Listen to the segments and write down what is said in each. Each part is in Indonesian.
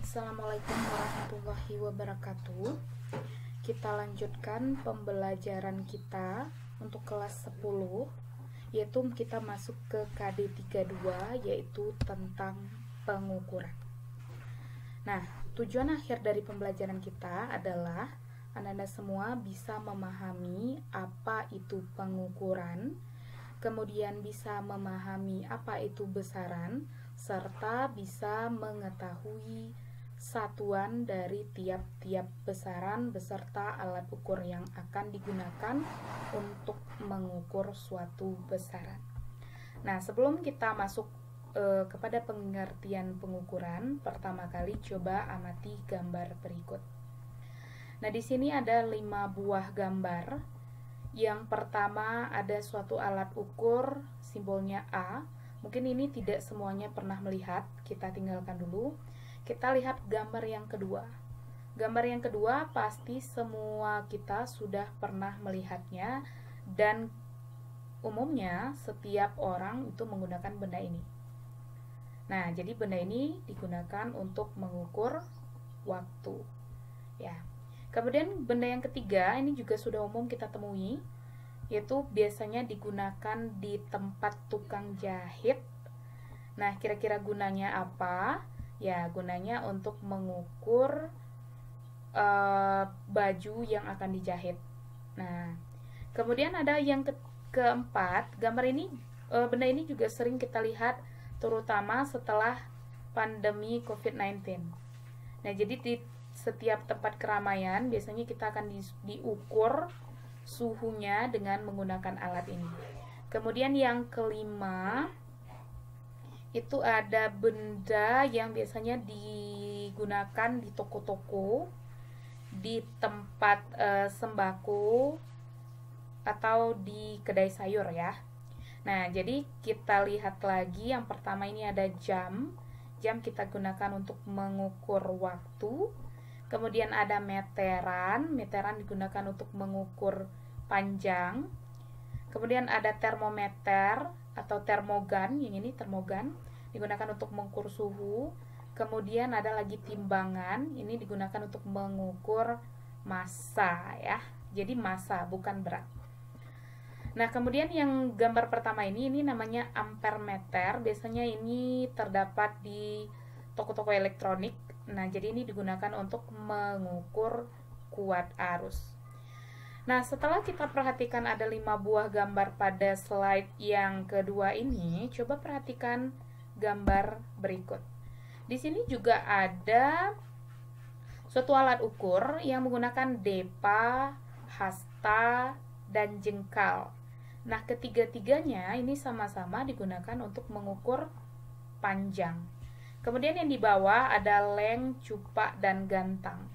Assalamualaikum warahmatullahi wabarakatuh. Kita lanjutkan pembelajaran kita untuk kelas 10, yaitu kita masuk ke KD 32, yaitu tentang pengukuran. Nah, tujuan akhir dari pembelajaran kita adalah Anda semua bisa memahami apa itu pengukuran, kemudian bisa memahami apa itu besaran, serta bisa mengetahui satuan dari tiap-tiap besaran beserta alat ukur yang akan digunakan untuk mengukur suatu besaran. Nah, sebelum kita masuk kepada pengertian pengukuran, pertama kali coba amati gambar berikut. Nah, di sini ada 5 buah gambar. Yang pertama ada suatu alat ukur, simbolnya A. Mungkin ini tidak semuanya pernah melihat, kita tinggalkan dulu. Kita lihat gambar yang kedua. Gambar yang kedua pasti semua kita sudah pernah melihatnya, dan umumnya setiap orang itu menggunakan benda ini. Nah, jadi benda ini digunakan untuk mengukur waktu. Ya. Kemudian benda yang ketiga ini juga sudah umum kita temui, yaitu biasanya digunakan di tempat tukang jahit. Nah, kira-kira gunanya apa? Ya, gunanya untuk mengukur baju yang akan dijahit. Nah, kemudian ada yang keempat, gambar ini, benda ini juga sering kita lihat terutama setelah pandemi COVID-19. Nah, jadi di setiap tempat keramaian biasanya kita akan diukur suhunya dengan menggunakan alat ini. Kemudian yang kelima, itu ada benda yang biasanya digunakan di toko-toko, di tempat sembako, atau di kedai sayur ya. Nah, jadi kita lihat lagi, yang pertama ini ada jam. Jam kita gunakan untuk mengukur waktu. Kemudian ada meteran. Meteran digunakan untuk mengukur panjang. Kemudian ada termometer atau termogan, yang ini termogan, digunakan untuk mengukur suhu. Kemudian ada lagi timbangan, ini digunakan untuk mengukur massa ya. Jadi massa, bukan berat. Nah, kemudian yang gambar pertama ini namanya ampermeter. Biasanya ini terdapat di toko-toko elektronik. Nah, jadi ini digunakan untuk mengukur kuat arus. Nah, setelah kita perhatikan ada 5 buah gambar pada slide yang kedua ini, coba perhatikan gambar berikut. Di sini juga ada suatu alat ukur yang menggunakan depa, hasta, dan jengkal. Nah, ketiga-tiganya ini sama-sama digunakan untuk mengukur panjang. Kemudian yang di bawah ada leng, cupak, dan gantang.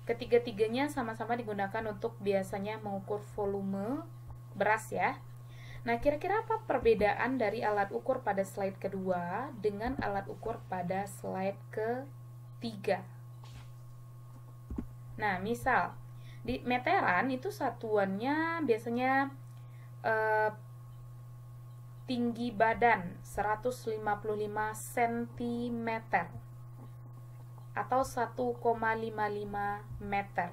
Ketiga-tiganya sama-sama digunakan untuk biasanya mengukur volume beras ya. Nah, kira-kira apa perbedaan dari alat ukur pada slide kedua dengan alat ukur pada slide ketiga? Nah, misal di meteran itu satuannya biasanya tinggi badan 155 cm atau 1,55 meter.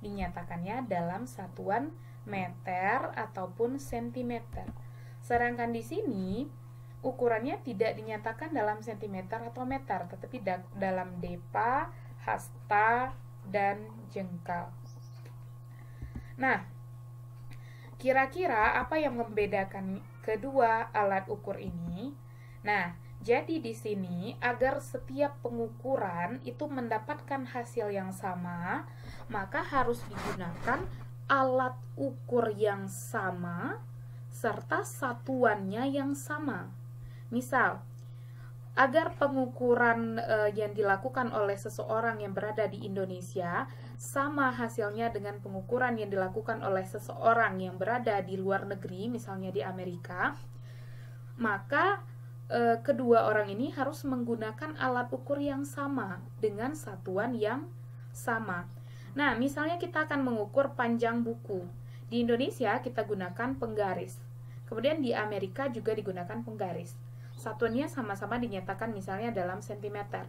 Dinyatakannya dalam satuan meter ataupun sentimeter. Sedangkan di sini ukurannya tidak dinyatakan dalam sentimeter atau meter, tetapi dalam depa, hasta, dan jengkal. Nah, kira-kira apa yang membedakan kedua alat ukur ini? Nah, jadi di sini agar setiap pengukuran itu mendapatkan hasil yang sama, maka harus digunakan alat ukur yang sama serta satuannya yang sama. Misal, agar pengukuran yang dilakukan oleh seseorang yang berada di Indonesia sama hasilnya dengan pengukuran yang dilakukan oleh seseorang yang berada di luar negeri, misalnya di Amerika, maka kedua orang ini harus menggunakan alat ukur yang sama dengan satuan yang sama. Nah, misalnya kita akan mengukur panjang buku. Di Indonesia kita gunakan penggaris. Kemudian di Amerika juga digunakan penggaris. Satuannya sama-sama dinyatakan misalnya dalam sentimeter.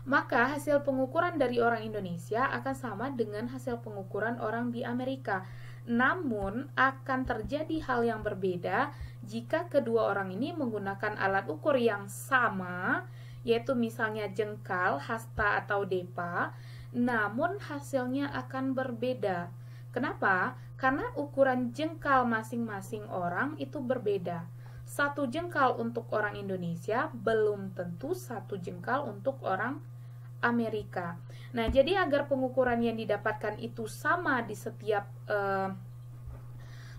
maka hasil pengukuran dari orang Indonesia akan sama dengan hasil pengukuran orang di Amerika. Namun, akan terjadi hal yang berbeda jika kedua orang ini menggunakan alat ukur yang sama, yaitu misalnya jengkal, hasta, atau depa, namun hasilnya akan berbeda. Kenapa? Karena ukuran jengkal masing-masing orang itu berbeda. Satu jengkal untuk orang Indonesia belum tentu satu jengkal untuk orang Amerika. Nah, jadi agar pengukuran yang didapatkan itu sama di setiap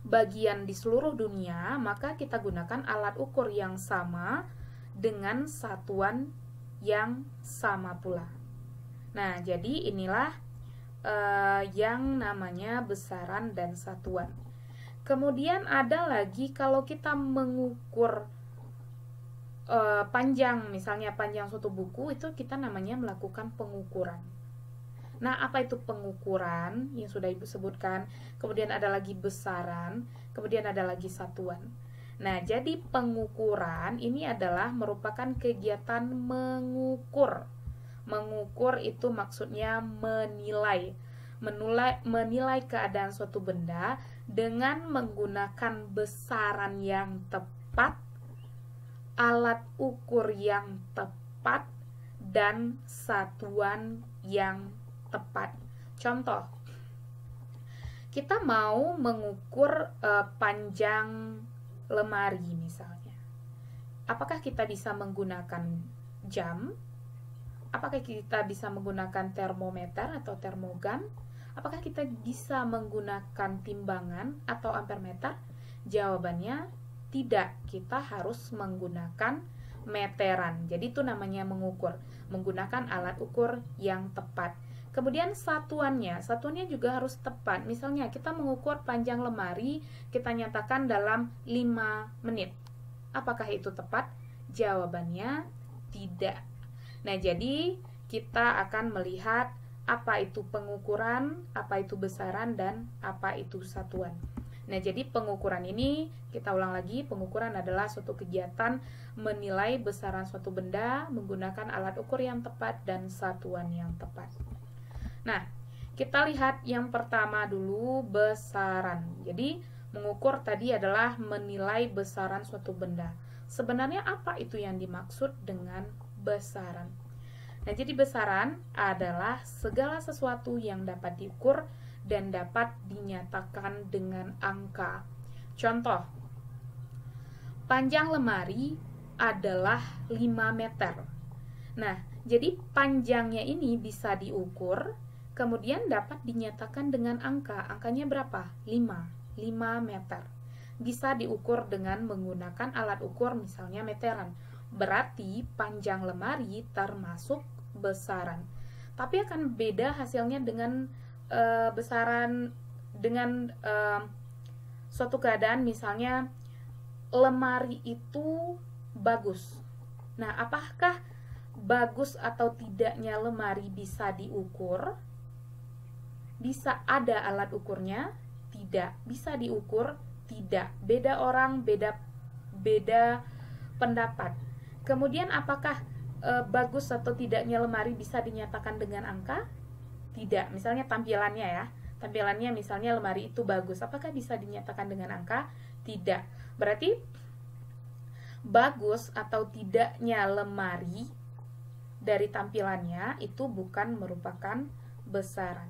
bagian di seluruh dunia, maka kita gunakan alat ukur yang sama dengan satuan yang sama pula. Nah, jadi inilah yang namanya besaran dan satuan. Kemudian ada lagi kalau kita mengukur panjang, misalnya panjang suatu buku, itu kita namanya melakukan pengukuran. Nah, apa itu pengukuran yang sudah Ibu sebutkan? Kemudian ada lagi besaran, kemudian ada lagi satuan. Nah, jadi pengukuran ini adalah merupakan kegiatan mengukur. Mengukur itu maksudnya menilai keadaan suatu benda dengan menggunakan besaran yang tepat, alat ukur yang tepat, dan satuan yang tepat. Contoh, kita mau mengukur panjang lemari misalnya. Apakah kita bisa menggunakan jam? Apakah kita bisa menggunakan termometer atau termogan? Apakah kita bisa menggunakan timbangan atau ampermeter? Jawabannya tidak. Kita harus menggunakan meteran. Jadi itu namanya mengukur, menggunakan alat ukur yang tepat. Kemudian satuannya juga harus tepat. Misalnya kita mengukur panjang lemari, kita nyatakan dalam 5 menit. Apakah itu tepat? Jawabannya tidak. Nah, jadi kita akan melihat apa itu pengukuran, apa itu besaran, dan apa itu satuan. Nah, jadi pengukuran ini, kita ulang lagi, pengukuran adalah suatu kegiatan menilai besaran suatu benda menggunakan alat ukur yang tepat dan satuan yang tepat. Nah, kita lihat yang pertama dulu, besaran. Jadi, mengukur tadi adalah menilai besaran suatu benda. Sebenarnya apa itu yang dimaksud dengan besaran? Nah, jadi besaran adalah segala sesuatu yang dapat diukur dan dapat dinyatakan dengan angka. Contoh, panjang lemari adalah 5 meter. Nah, jadi panjangnya ini bisa diukur, kemudian dapat dinyatakan dengan angka. Angkanya berapa? 5 meter. Bisa diukur dengan menggunakan alat ukur misalnya meteran. Berarti panjang lemari termasuk besaran. Tapi akan beda hasilnya dengan besaran dengan suatu keadaan, misalnya lemari itu bagus. Nah, apakah bagus atau tidaknya lemari bisa diukur? Bisa ada alat ukurnya? Tidak. Bisa diukur? Tidak. Beda orang, beda pendapat. Kemudian apakah bagus atau tidaknya lemari bisa dinyatakan dengan angka? Tidak. Misalnya tampilannya ya. Tampilannya misalnya lemari itu bagus. Apakah bisa dinyatakan dengan angka? Tidak. Berarti bagus atau tidaknya lemari dari tampilannya itu bukan merupakan besaran.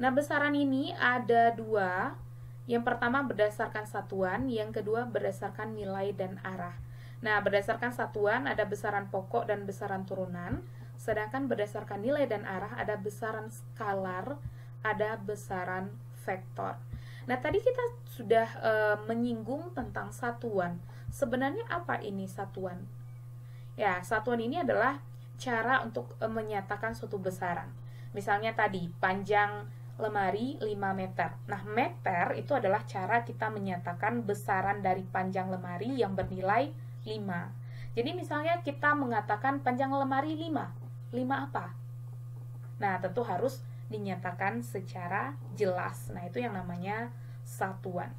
Nah, besaran ini ada dua. Yang pertama berdasarkan satuan, yang kedua berdasarkan nilai dan arah. Nah, berdasarkan satuan ada besaran pokok dan besaran turunan, sedangkan berdasarkan nilai dan arah ada besaran skalar, ada besaran vektor. Nah, tadi kita sudah menyinggung tentang satuan. Sebenarnya apa ini satuan? Ya, satuan ini adalah cara untuk menyatakan suatu besaran. Misalnya tadi, panjang lemari 5 meter. Nah, meter itu adalah cara kita menyatakan besaran dari panjang lemari yang bernilai 5. Jadi misalnya kita mengatakan panjang lemari 5. 5 apa? Nah, tentu harus dinyatakan secara jelas. Nah, itu yang namanya satuan.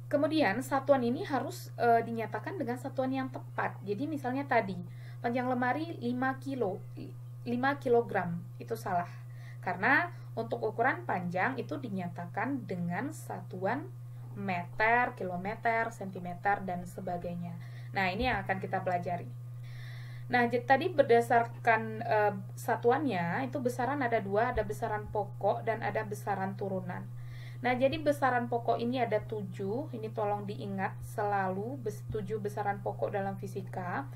Kemudian satuan ini harus dinyatakan dengan satuan yang tepat. Jadi misalnya tadi panjang lemari 5 kilogram. Itu salah. Karena untuk ukuran panjang itu dinyatakan dengan satuan meter, kilometer, sentimeter, dan sebagainya. Nah, ini yang akan kita pelajari. Nah, tadi berdasarkan satuannya, itu besaran ada dua, ada besaran pokok dan ada besaran turunan. Nah, jadi besaran pokok ini ada 7, ini tolong diingat selalu 7 besaran pokok dalam fisika.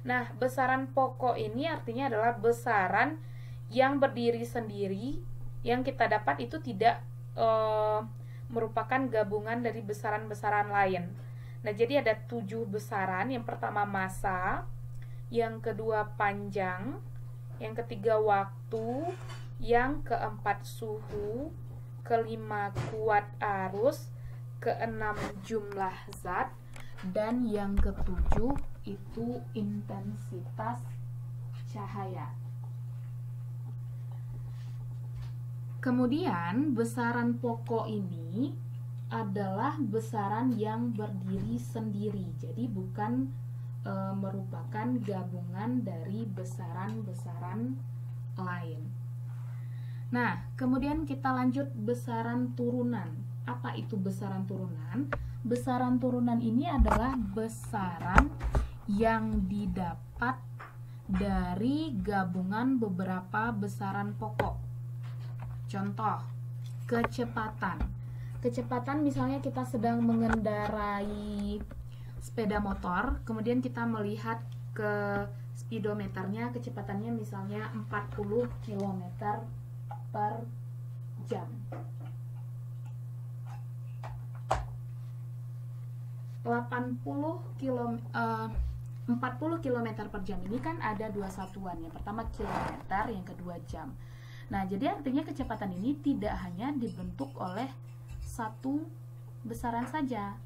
Nah, besaran pokok ini artinya adalah besaran yang berdiri sendiri, yang kita dapat itu tidak merupakan gabungan dari besaran-besaran lain. Nah, jadi ada 7 besaran, yang pertama massa, yang kedua panjang, yang ketiga waktu, yang keempat suhu, kelima kuat arus, keenam jumlah zat, dan yang ketujuh itu intensitas cahaya. Kemudian besaran pokok ini adalah besaran yang berdiri sendiri, jadi bukan merupakan gabungan dari besaran-besaran lain. Nah, kemudian kita lanjut besaran turunan. Apa itu besaran turunan? Besaran turunan ini adalah besaran yang didapat dari gabungan beberapa besaran pokok. Contoh, kecepatan. Kecepatan misalnya kita sedang mengendarai sepeda motor, kemudian kita melihat ke speedometernya, kecepatannya misalnya 40 km per jam. 40 km per jam ini kan ada dua satuan, yang pertama kilometer, yang kedua jam. Nah, jadi artinya kecepatan ini tidak hanya dibentuk oleh satu besaran saja,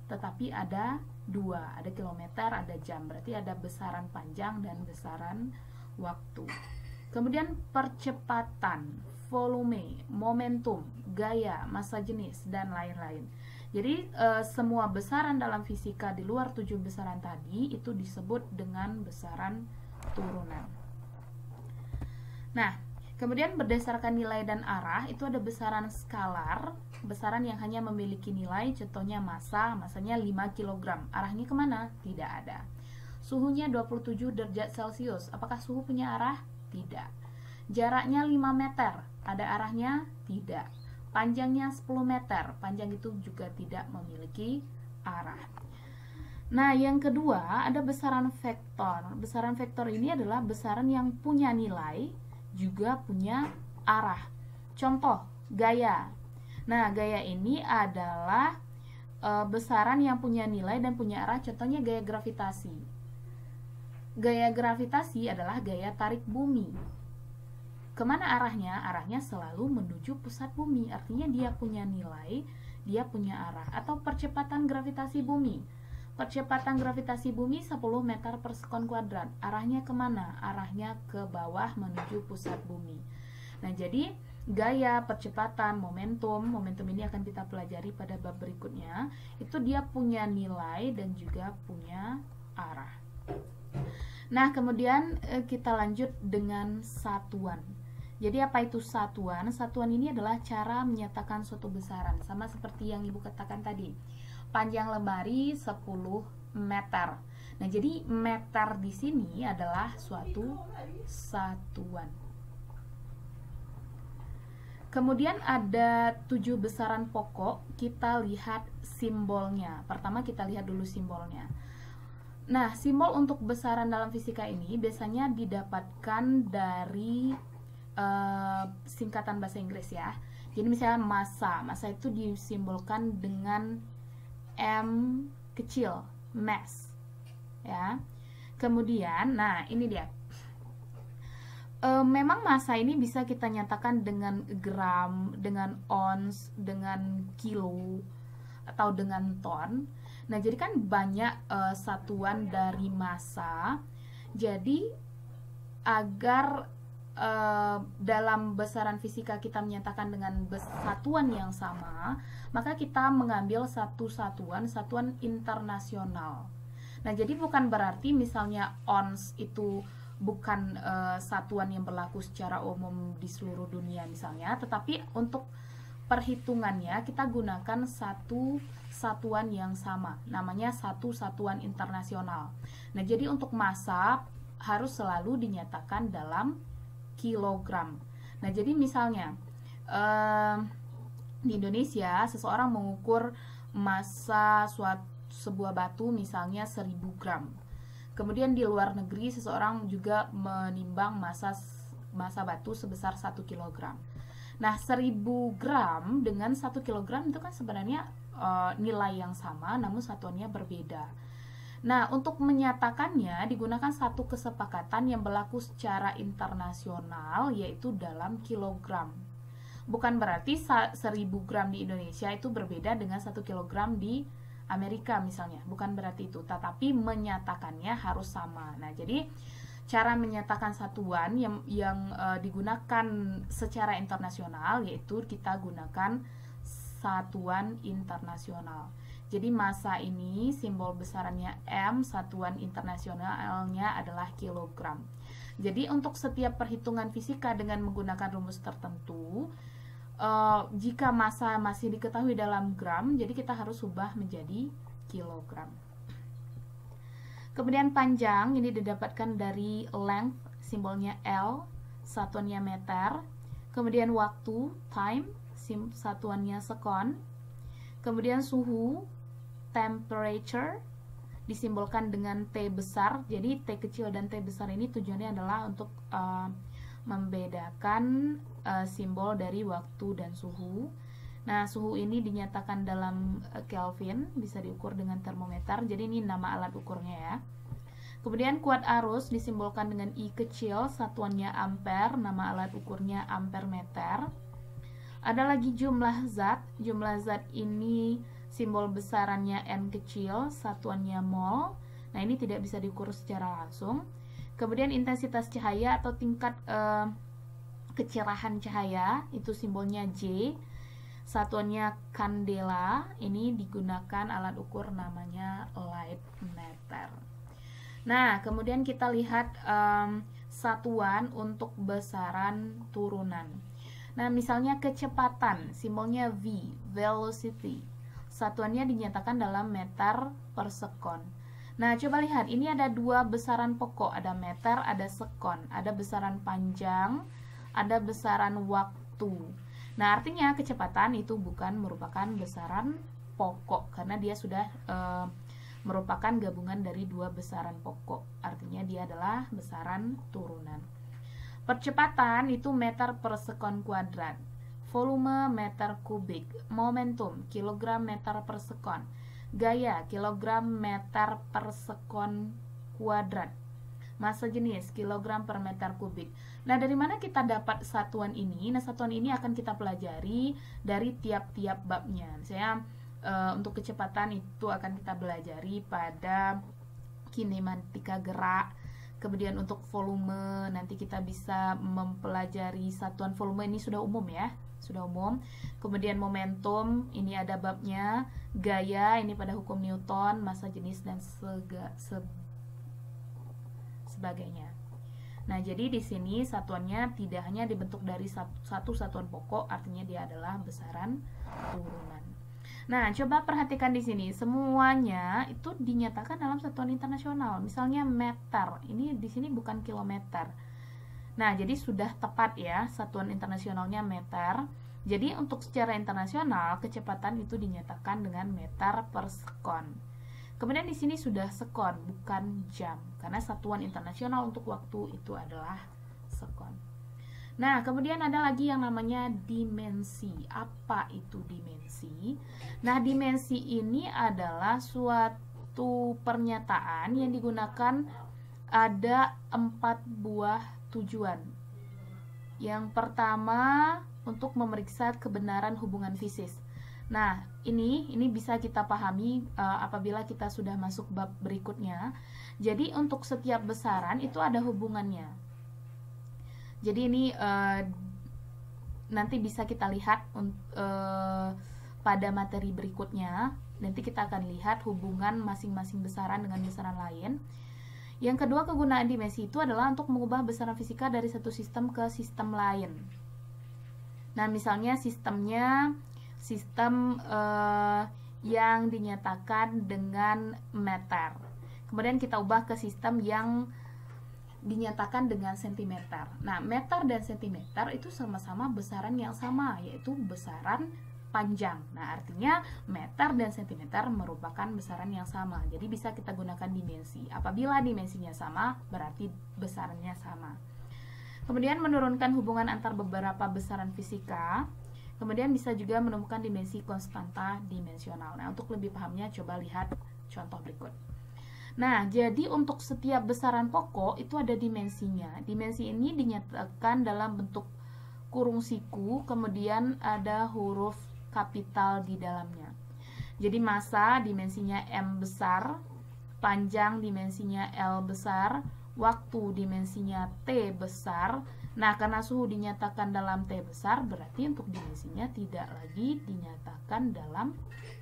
tetapi ada dua, ada kilometer, ada jam. Berarti ada besaran panjang dan besaran waktu. Kemudian percepatan, volume, momentum, gaya, massa jenis, dan lain-lain. Jadi semua besaran dalam fisika di luar 7 besaran tadi itu disebut dengan besaran turunan. Nah, kemudian berdasarkan nilai dan arah itu ada besaran skalar, besaran yang hanya memiliki nilai, contohnya massanya 5 kg. Arahnya kemana? Tidak ada. Suhunya 27 derajat Celcius. Apakah suhu punya arah? Tidak. Jaraknya 5 meter. Ada arahnya? Tidak. Panjangnya 10 meter. Panjang itu juga tidak memiliki arah. Nah, yang kedua ada besaran vektor. Besaran vektor ini adalah besaran yang punya nilai, juga punya arah. Contoh, gaya. Nah, gaya ini adalah besaran yang punya nilai dan punya arah. Contohnya gaya gravitasi. Gaya gravitasi adalah gaya tarik bumi. Kemana arahnya? Arahnya selalu menuju pusat bumi. Artinya dia punya nilai, dia punya arah. Atau percepatan gravitasi bumi. Percepatan gravitasi bumi 10 meter per sekon kuadrat. Arahnya kemana? Arahnya ke bawah menuju pusat bumi. Nah, jadi gaya, percepatan, momentum ini akan kita pelajari pada bab berikutnya. Itu dia punya nilai dan juga punya arah. Nah, kemudian kita lanjut dengan satuan. Jadi apa itu satuan? Satuan ini adalah cara menyatakan suatu besaran, sama seperti yang Ibu katakan tadi. Panjang lemari 10 meter. Nah, jadi meter di sini adalah suatu satuan. Kemudian ada 7 besaran pokok, kita lihat simbolnya. Pertama kita lihat dulu simbolnya. Nah, simbol untuk besaran dalam fisika ini biasanya didapatkan dari singkatan bahasa Inggris ya. Jadi misalnya massa itu disimbolkan dengan M kecil, mass ya. Kemudian, nah ini dia. Memang massa ini bisa kita nyatakan dengan gram, dengan ons, dengan kilo, atau dengan ton. Nah, jadi kan banyak satuan dari massa. Jadi agar dalam besaran fisika kita menyatakan dengan satuan yang sama, maka kita mengambil satuan internasional. Nah, jadi bukan berarti misalnya ons itu bukan satuan yang berlaku secara umum di seluruh dunia misalnya, tetapi untuk perhitungannya kita gunakan satu satuan yang sama, namanya satu satuan internasional. Nah, jadi untuk massa harus selalu dinyatakan dalam kilogram. Nah, jadi misalnya di Indonesia seseorang mengukur massa sebuah batu misalnya 1000 gram. Kemudian di luar negeri seseorang juga menimbang massa batu sebesar 1 kilogram. Nah, 1000 gram dengan 1 kilogram itu kan sebenarnya nilai yang sama namun satuannya berbeda. Nah, untuk menyatakannya digunakan satu kesepakatan yang berlaku secara internasional, yaitu dalam kilogram. Bukan berarti 1000 gram di Indonesia itu berbeda dengan 1 kilogram di Amerika misalnya. Bukan berarti itu, tetapi menyatakannya harus sama. Nah, jadi cara menyatakan satuan yang digunakan secara internasional yaitu kita gunakan satuan internasional. Jadi massa ini simbol besarannya M, satuan internasionalnya adalah kilogram. Jadi untuk setiap perhitungan fisika dengan menggunakan rumus tertentu, jika massa masih diketahui dalam gram, jadi kita harus ubah menjadi kilogram. Kemudian panjang ini didapatkan dari length, simbolnya L, satuannya meter. Kemudian waktu, time, satuannya sekon. Kemudian suhu, temperature, disimbolkan dengan T besar. Jadi T kecil dan T besar ini tujuannya adalah untuk membedakan simbol dari waktu dan suhu. Nah, suhu ini dinyatakan dalam Kelvin, bisa diukur dengan termometer. Jadi ini nama alat ukurnya ya. Kemudian kuat arus disimbolkan dengan I kecil, satuannya ampere, nama alat ukurnya ampere meter. Ada lagi jumlah zat ini simbol besarannya N kecil, satuannya mol. Nah, ini tidak bisa diukur secara langsung. Kemudian intensitas cahaya atau tingkat kecerahan cahaya, itu simbolnya J, satuannya kandela. Ini digunakan alat ukur namanya light meter. Nah, kemudian kita lihat satuan untuk besaran turunan. Nah, misalnya kecepatan, simbolnya V, velocity. Satuannya dinyatakan dalam meter per sekon. Nah, coba lihat, ini ada dua besaran pokok, ada meter, ada sekon, ada besaran panjang, ada besaran waktu. Nah, artinya kecepatan itu bukan merupakan besaran pokok, karena dia sudah merupakan gabungan dari dua besaran pokok. Artinya dia adalah besaran turunan. Percepatan itu meter per sekon kuadrat. Volume meter kubik. Momentum kilogram meter per sekon. Gaya kilogram meter per sekon kuadrat. Massa jenis kilogram per meter kubik. Nah, dari mana kita dapat satuan ini? Nah, satuan ini akan kita pelajari dari tiap-tiap babnya. Misalnya untuk kecepatan itu akan kita pelajari pada kinematika gerak. Kemudian untuk volume nanti kita bisa mempelajari satuan volume, ini sudah umum ya, sudah umum. Kemudian momentum, ini ada babnya. Gaya, ini pada hukum Newton, massa jenis dan sebagainya. Nah, jadi di sini satuannya tidak hanya dibentuk dari satu satuan pokok, artinya dia adalah besaran turunan. Nah, coba perhatikan di sini, semuanya itu dinyatakan dalam satuan internasional. Misalnya meter, ini di sini bukan kilometer. Nah, jadi sudah tepat ya, satuan internasionalnya meter. Jadi untuk secara internasional, kecepatan itu dinyatakan dengan meter per sekon. Kemudian di sini sudah sekon, bukan jam, karena satuan internasional untuk waktu itu adalah sekon. Nah, kemudian ada lagi yang namanya dimensi. Apa itu dimensi? Nah, dimensi ini adalah suatu pernyataan yang digunakan ada 4 buah tujuan. Yang pertama, untuk memeriksa kebenaran hubungan fisik. Nah, ini bisa kita pahami apabila kita sudah masuk bab berikutnya. Jadi, untuk setiap besaran itu ada hubungannya. Jadi ini nanti bisa kita lihat pada materi berikutnya. Nanti kita akan lihat hubungan masing-masing besaran dengan besaran lain. Yang kedua, kegunaan dimensi itu adalah untuk mengubah besaran fisika dari satu sistem ke sistem lain. Nah, misalnya sistemnya sistem yang dinyatakan dengan meter. Kemudian kita ubah ke sistem yang dinyatakan dengan sentimeter. Nah, meter dan sentimeter itu sama-sama besaran yang sama, yaitu besaran panjang. Nah, artinya meter dan sentimeter merupakan besaran yang sama. Jadi bisa kita gunakan dimensi. Apabila dimensinya sama, berarti besarannya sama. Kemudian menurunkan hubungan antar beberapa besaran fisika. Kemudian bisa juga menemukan dimensi konstanta dimensional. Nah, untuk lebih pahamnya coba lihat contoh berikut. Nah, jadi untuk setiap besaran pokok itu ada dimensinya. Dimensi ini dinyatakan dalam bentuk kurung siku, kemudian ada huruf kapital di dalamnya. Jadi massa dimensinya M besar, panjang dimensinya L besar, waktu dimensinya T besar. Nah, karena suhu dinyatakan dalam T besar, berarti untuk dimensinya tidak lagi dinyatakan dalam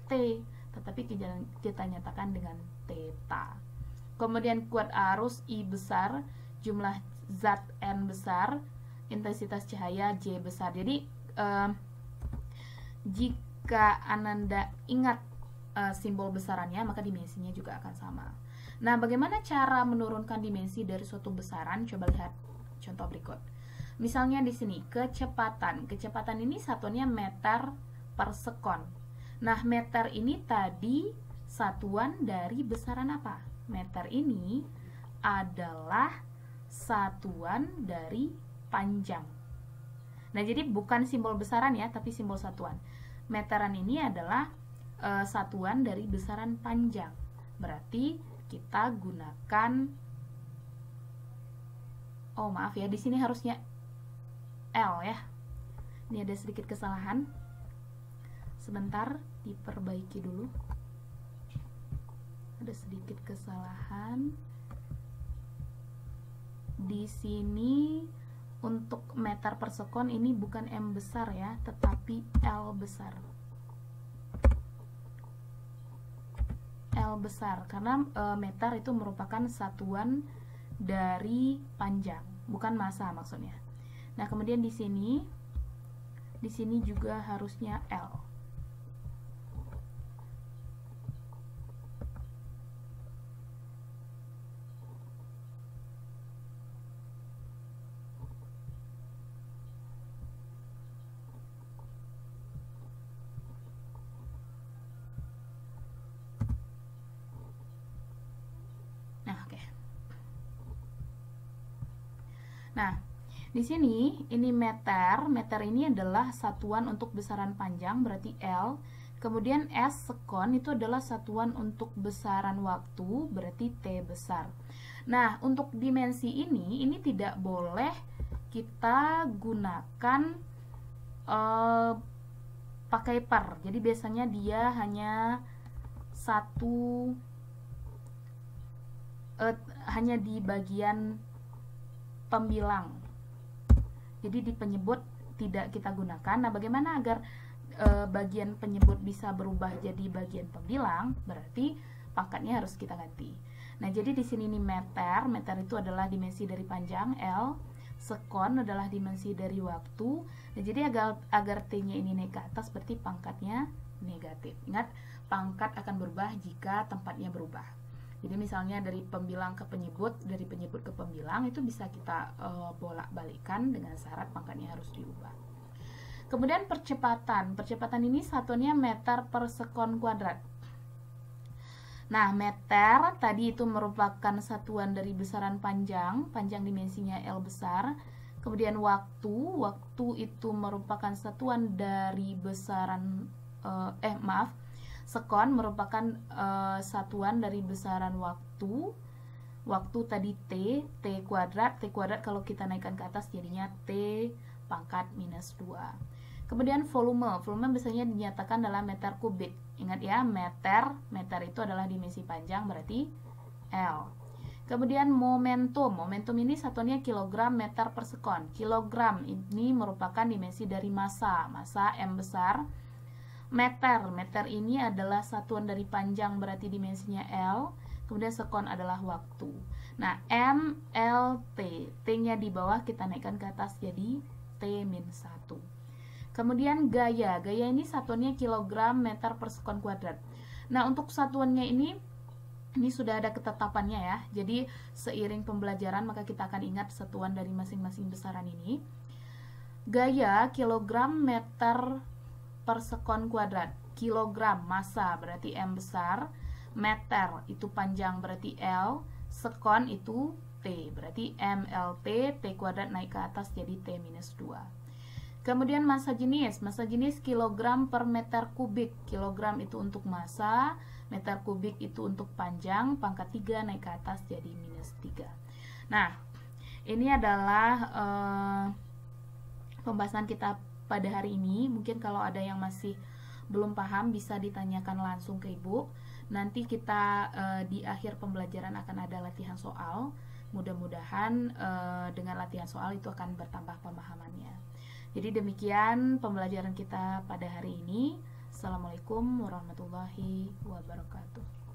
T, tetapi kita nyatakan dengan theta. Kemudian kuat arus I besar, jumlah zat N besar, intensitas cahaya J besar. Jadi jika Ananda ingat simbol besarannya, maka dimensinya juga akan sama. Nah, bagaimana cara menurunkan dimensi dari suatu besaran? Coba lihat contoh berikut. Misalnya di sini kecepatan. Kecepatan ini satuannya meter per sekon. Nah, meter ini tadi satuan dari besaran apa? Meter ini adalah satuan dari panjang. Nah, jadi bukan simbol besaran ya, tapi simbol satuan. Meteran ini adalah satuan dari besaran panjang. Berarti kita gunakan, oh maaf ya, di sini harusnya L ya. Ini ada sedikit kesalahan. Sebentar, diperbaiki dulu. Ada sedikit kesalahan. Di sini untuk meter per sekon ini bukan M besar ya, tetapi L besar. L besar karena meter itu merupakan satuan dari panjang, bukan massa maksudnya. Nah, kemudian di sini juga harusnya L. Nah, di sini ini meter. Meter ini adalah satuan untuk besaran panjang, berarti L. Kemudian S sekon itu adalah satuan untuk besaran waktu, berarti T besar. Nah, untuk dimensi ini tidak boleh kita gunakan pakai per. Jadi biasanya dia hanya hanya di bagian pembilang. Jadi di penyebut tidak kita gunakan. Nah, bagaimana agar bagian penyebut bisa berubah jadi bagian pembilang? Berarti pangkatnya harus kita ganti. Nah, jadi di sini nih meter. Meter itu adalah dimensi dari panjang L. Sekon adalah dimensi dari waktu. Nah, jadi agar T-nya ini naik ke atas, berarti pangkatnya negatif. Ingat, pangkat akan berubah jika tempatnya berubah. Jadi misalnya dari pembilang ke penyebut, dari penyebut ke pembilang, itu bisa kita bolak-balikkan dengan syarat pangkatnya harus diubah. Kemudian percepatan. Percepatan ini satuannya meter per sekon kuadrat. Nah, meter tadi itu merupakan satuan dari besaran panjang. Panjang dimensinya L besar. Kemudian waktu itu merupakan satuan dari besaran sekon merupakan satuan dari besaran waktu. Waktu tadi T kuadrat. T kuadrat kalau kita naikkan ke atas jadinya T pangkat minus 2. Kemudian volume. Volume biasanya dinyatakan dalam meter kubik. Ingat ya, meter itu adalah dimensi panjang, berarti L. Kemudian momentum. Momentum ini satuannya kilogram meter per sekon. Kilogram ini merupakan dimensi dari massa. Massa M besar. Meter. Meter ini adalah satuan dari panjang, berarti dimensinya L. Kemudian sekon adalah waktu. Nah, M, L, T. T-nya di bawah kita naikkan ke atas jadi T-1. Kemudian gaya. Gaya ini satuannya kilogram meter per sekon kuadrat. Nah, untuk satuannya ini sudah ada ketetapannya ya. Jadi seiring pembelajaran maka kita akan ingat satuan dari masing-masing besaran ini. Gaya kilogram meter per sekon kuadrat. Kilogram massa berarti M besar, meter itu panjang berarti L, sekon itu T berarti MLT, T kuadrat naik ke atas jadi T-2. Kemudian massa jenis kilogram per meter kubik. Kilogram itu untuk massa, meter kubik itu untuk panjang, pangkat 3 naik ke atas jadi -3. Nah, ini adalah pembahasan kita pada hari ini. Mungkin kalau ada yang masih belum paham bisa ditanyakan langsung ke Ibu. Nanti kita di akhir pembelajaran akan ada latihan soal. Mudah-mudahan dengan latihan soal itu akan bertambah pemahamannya. Jadi demikian pembelajaran kita pada hari ini. Assalamualaikum warahmatullahi wabarakatuh.